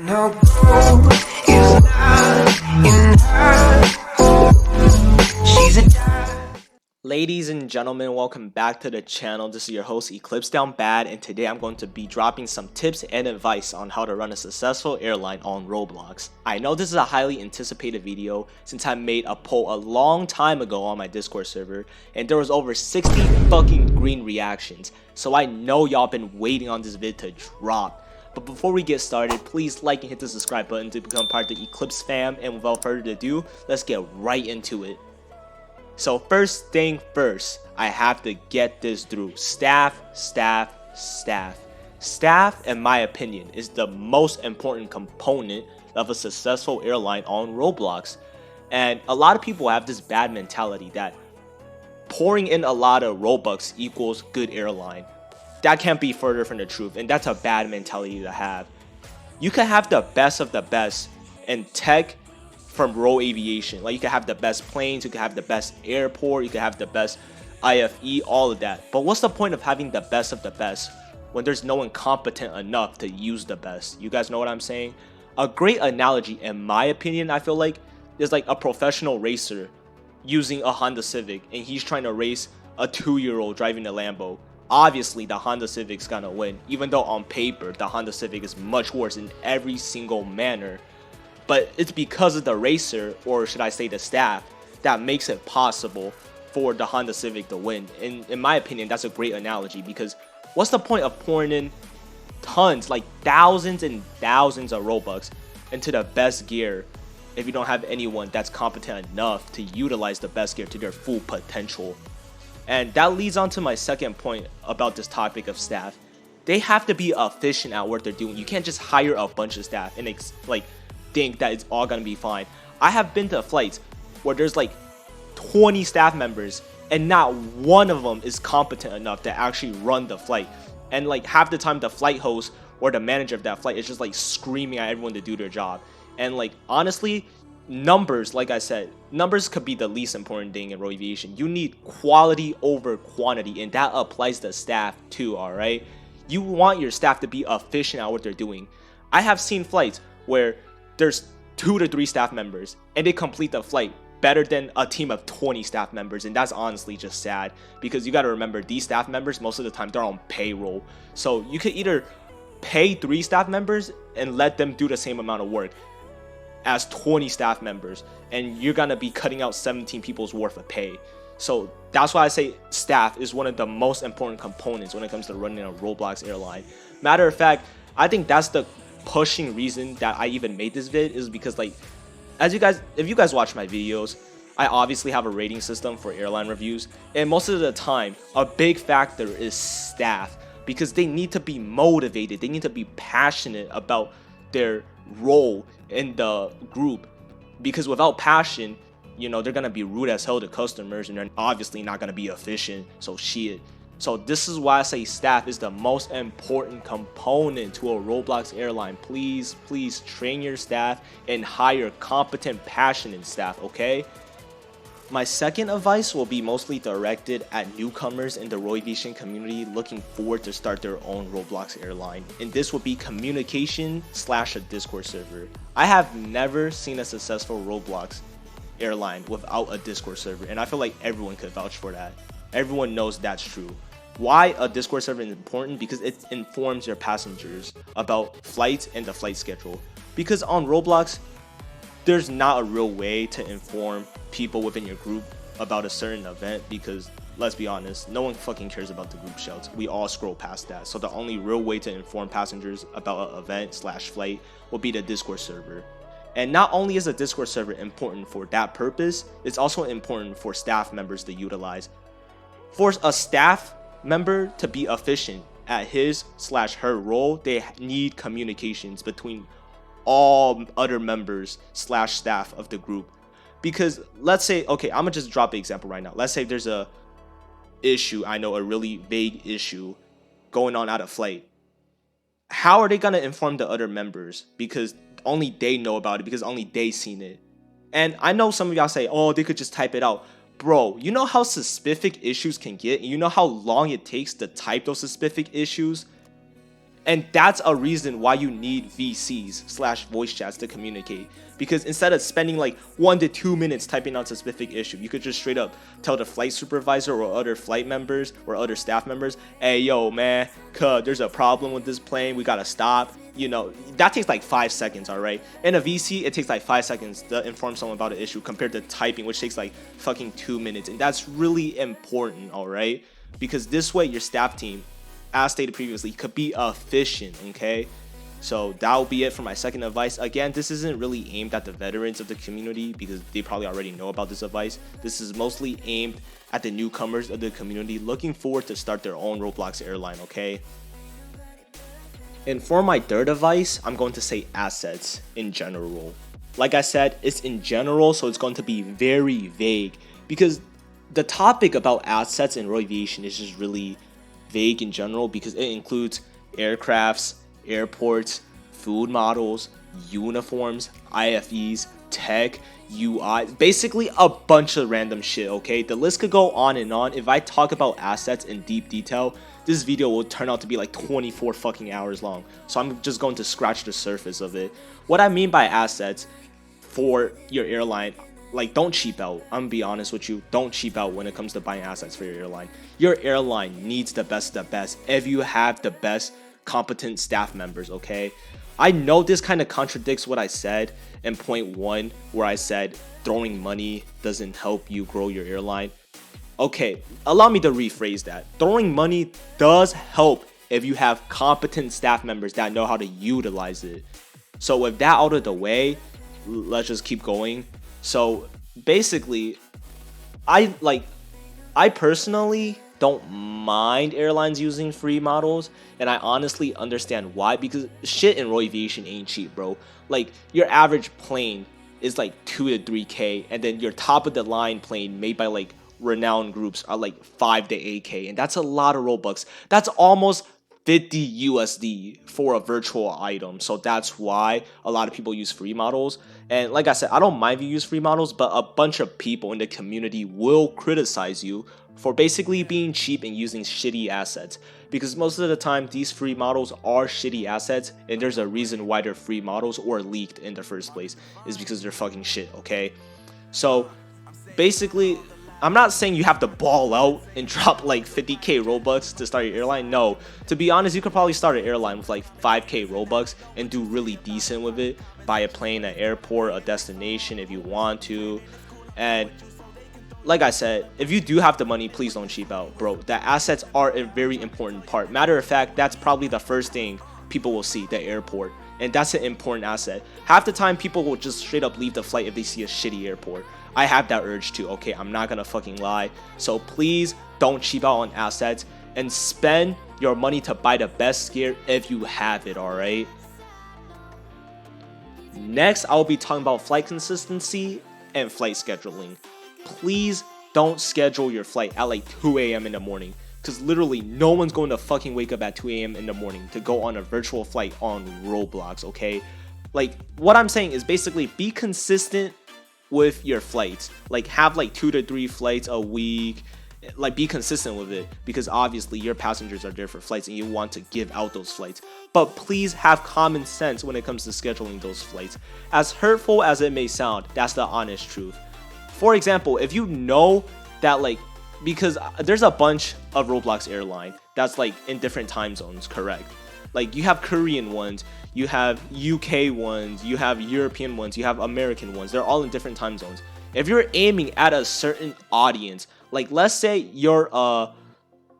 No gold is not in her. She's a diamond. Ladies and gentlemen, welcome back to the channel. This is your host Eclipse Down Bad, and today I'm going to be dropping some tips and advice on how to run a successful airline on Roblox. I know this is a highly anticipated video since I made a poll a long time ago on my Discord server and there was over 60 fucking green reactions, so I know y'all been waiting on this vid to drop. But before we get started, please like and hit the subscribe button to become part of the Eclipse fam, and without further ado, let's get right into it. So first thing first, I have to get this through. Staff, in my opinion, is the most important component of a successful airline on Roblox. And a lot of people have this bad mentality that pouring in a lot of Robux equals good airline. That can't be further from the truth, and that's a bad mentality to have. You can have the best of the best in tech from Roll Aviation. Like, you can have the best planes, you can have the best airport, you can have the best IFE, all of that. But what's the point of having the best of the best when there's no one competent enough to use the best? You guys know what I'm saying? A great analogy, in my opinion, I feel like, is like a professional racer using a Honda Civic, and he's trying to race a 2-year-old driving a Lambo. Obviously, the Honda Civic's gonna win, even though on paper, the Honda Civic is much worse in every single manner. But it's because of the racer, or should I say the staff, that makes it possible for the Honda Civic to win. And in my opinion, that's a great analogy, because what's the point of pouring in tons, like thousands and thousands of Robux into the best gear if you don't have anyone that's competent enough to utilize the best gear to their full potential? And that leads on to my second point about this topic of staff. They have to be efficient at what they're doing. You can't just hire a bunch of staff and think that it's all gonna be fine. I have been to flights where there's like 20 staff members and not one of them is competent enough to actually run the flight. And like half the time the flight host or the manager of that flight is just like screaming at everyone to do their job. And like, honestly, numbers, like I said, numbers could be the least important thing in Roll Aviation. You need quality over quantity, and that applies to staff too, alright? You want your staff to be efficient at what they're doing. I have seen flights where there's 2 to 3 staff members and they complete the flight better than a team of 20 staff members, and that's honestly just sad, because you got to remember, these staff members most of the time they're on payroll. So you could either pay 3 staff members and let them do the same amount of work as 20 staff members, and you're gonna be cutting out 17 people's worth of pay. So that's why I say staff is one of the most important components when it comes to running a Roblox airline. Matter of fact, I think that's the pushing reason that I even made this vid, is because, like, if you guys watch my videos, I obviously have a rating system for airline reviews, and most of the time a big factor is staff, because they need to be motivated, they need to be passionate about their role in the group, because without passion, you know, they're gonna be rude as hell to customers and they're obviously not gonna be efficient. So shit. So this is why I say staff is the most important component to a Roblox airline. Please train your staff and hire competent, passionate staff, okay? My second advice will be mostly directed at newcomers in the Roll Aviation community looking forward to start their own Roblox airline, and this will be communication / a Discord server. I have never seen a successful Roblox airline without a Discord server, and I feel like everyone could vouch for that. Everyone knows that's true. Why a Discord server is important? Because it informs your passengers about flights and the flight schedule. Because on Roblox, there's not a real way to inform people within your group about a certain event, because let's be honest, no one fucking cares about the group shouts. We all scroll past that. So the only real way to inform passengers about an event / flight will be the Discord server. And not only is a Discord server important for that purpose, it's also important for staff members to utilize. For a staff member to be efficient at his / her role, they need communications between all other members / staff of the group. Because let's say, okay, I'm gonna just drop an example right now. Let's say there's a issue, I know, a really vague issue going on at a flight. How are they gonna inform the other members? Because only they know about it, because only they seen it. And I know some of y'all say, oh, they could just type it out. Bro, you know how specific issues can get? You know how long it takes to type those specific issues? And that's a reason why you need VCs slash voice chats to communicate. Because instead of spending like 1 to 2 minutes typing out a specific issue, you could just straight up tell the flight supervisor or other flight members or other staff members, hey, yo, man, there's a problem with this plane. We got to stop. You know, that takes like 5 seconds, all right? In a VC, it takes like 5 seconds to inform someone about an issue compared to typing, which takes like fucking 2 minutes. And that's really important, all right? Because this way, your staff team, as stated previously, could be efficient, okay? So that'll be it for my second advice. Again, this isn't really aimed at the veterans of the community because they probably already know about this advice. This is mostly aimed at the newcomers of the community looking forward to start their own Roblox airline, okay? And for my third advice, I'm going to say assets in general. Like I said, it's in general, so it's going to be very vague because the topic about assets in aviation is just really vague in general because it includes aircrafts, airports, food models, uniforms, IFEs, tech, UI, basically a bunch of random shit, okay? The list could go on and on. If I talk about assets in deep detail, this video will turn out to be like 24 fucking hours long. So I'm just going to scratch the surface of it. What I mean by assets for your airline, like, don't cheap out. I'm gonna be honest with you, don't cheap out when it comes to buying assets for your airline. Your airline needs the best of the best if you have the best competent staff members, okay? I know this kind of contradicts what I said in point 1 where I said throwing money doesn't help you grow your airline. Okay, allow me to rephrase that. Throwing money does help if you have competent staff members that know how to utilize it. So with that out of the way, let's just keep going. So basically, I personally don't mind airlines using free models, and I honestly understand why, because shit in Roy Aviation ain't cheap, bro. Like, your average plane is like 2 to 3K, and then your top of the line plane made by like renowned groups are like 5 to 8K, and that's a lot of Robux. That's almost 50 USD for a virtual item. So that's why a lot of people use free models. And like I said, I don't mind if you use free models, but a bunch of people in the community will criticize you for basically being cheap and using shitty assets, because most of the time these free models are shitty assets, and there's a reason why they're free models or leaked in the first place, is because they're fucking shit, okay? So basically, I'm not saying you have to ball out and drop like 50k Robux to start your airline. No, to be honest, you could probably start an airline with like 5k Robux and do really decent with it. Buy a plane, an airport, a destination if you want to. And like I said, if you do have the money, please don't cheap out, bro. The assets are a very important part. Matter of fact, that's probably the first thing people will see, the airport. And that's an important asset. Half the time, people will just straight up leave the flight if they see a shitty airport. I have that urge too, okay? I'm not gonna fucking lie. So please don't cheap out on assets and spend your money to buy the best gear if you have it, alright? Next, I'll be talking about flight consistency and flight scheduling. Please don't schedule your flight at like 2 a.m. in the morning, because literally no one's going to fucking wake up at 2 a.m. in the morning to go on a virtual flight on Roblox, okay? Like, what I'm saying is basically be consistent with your flights. Like, have like 2 to 3 flights a week. Like, be consistent with it, because obviously your passengers are there for flights and you want to give out those flights. But please have common sense when it comes to scheduling those flights. As hurtful as it may sound, that's the honest truth. For example, if you know that, like, because there's a bunch of Roblox Airline that's like in different time zones, correct? Like, you have Korean ones, you have UK ones, you have European ones, you have American ones. They're all in different time zones. If you're aiming at a certain audience, like let's say you're a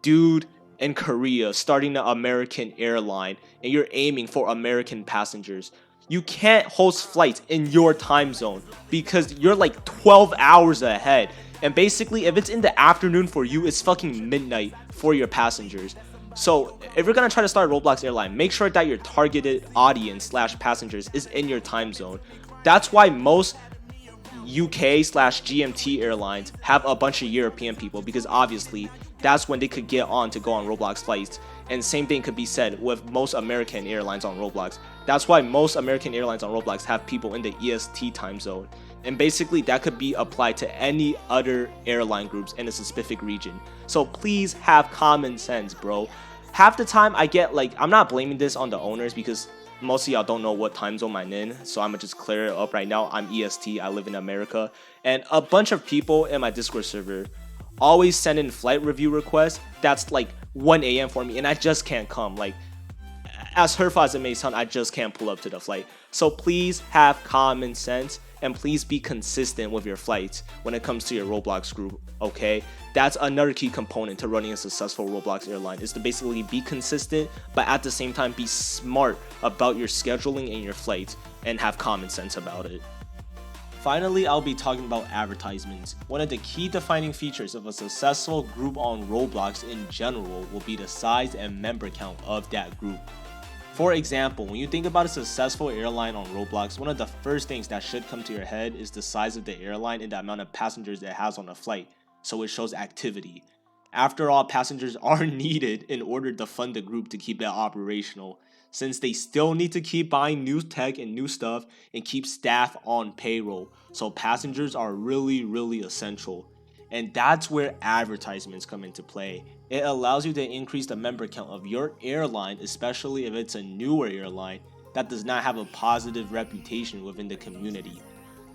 dude in Korea starting an American airline and you're aiming for American passengers, you can't host flights in your time zone because you're like 12 hours ahead. And basically, if it's in the afternoon for you, it's fucking midnight for your passengers. So if you're gonna try to start a Roblox airline, make sure that your targeted audience slash passengers is in your time zone. That's why most UK slash GMT airlines have a bunch of European people, because obviously that's when they could get on to go on Roblox flights. And same thing could be said with most American airlines on Roblox. That's why most American airlines on Roblox have people in the EST time zone. And basically that could be applied to any other airline groups in a specific region. So please have common sense, bro. half the time I get like, I'm not blaming this on the owners because most of y'all don't know what time zone I'm in, so I'm gonna just clear it up right now. I'm EST, I live in America, and a bunch of people in my Discord server always send in flight review requests that's like 1 a.m. for me, and I just can't come. Like, as hurtful as it may sound, I just can't pull up to the flight. So please have common sense and please be consistent with your flights when it comes to your Roblox group, okay? That's another key component to running a successful Roblox airline, is to basically be consistent, but at the same time be smart about your scheduling and your flights and have common sense about it. Finally, I'll be talking about advertisements. One of the key defining features of a successful group on Roblox in general will be the size and member count of that group. For example, when you think about a successful airline on Roblox, one of the first things that should come to your head is the size of the airline and the amount of passengers it has on a flight, so it shows activity. After all, passengers are needed in order to fund the group to keep it operational, since they still need to keep buying new tech and new stuff and keep staff on payroll, so passengers are really essential. And that's where advertisements come into play. It allows you to increase the member count of your airline, especially if it's a newer airline that does not have a positive reputation within the community.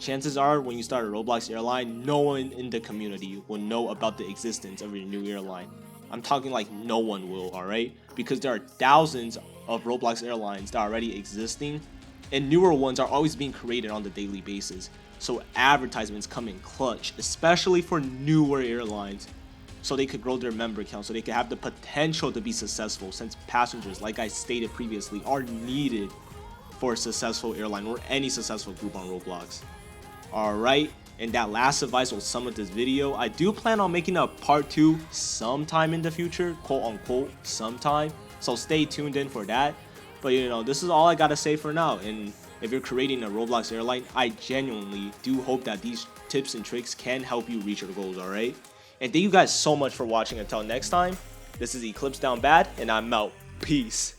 Chances are when you start a Roblox airline, no one in the community will know about the existence of your new airline. I'm talking like no one will, alright? Because there are thousands of Roblox airlines that are already existing, and newer ones are always being created on the daily basis. So advertisements come in clutch, especially for newer airlines, so they could grow their member count, so they could have the potential to be successful, since passengers, like I stated previously, are needed for a successful airline or any successful group on Roblox. Alright, and that last advice will sum up this video. I do plan on making a part 2 sometime in the future, quote unquote sometime, so stay tuned in for that. But you know, this is all I gotta say for now, and if you're creating a Roblox airline, I genuinely do hope that these tips and tricks can help you reach your goals, alright? And thank you guys so much for watching. Until next time, this is Eclipse Down Bad, and I'm out. Peace.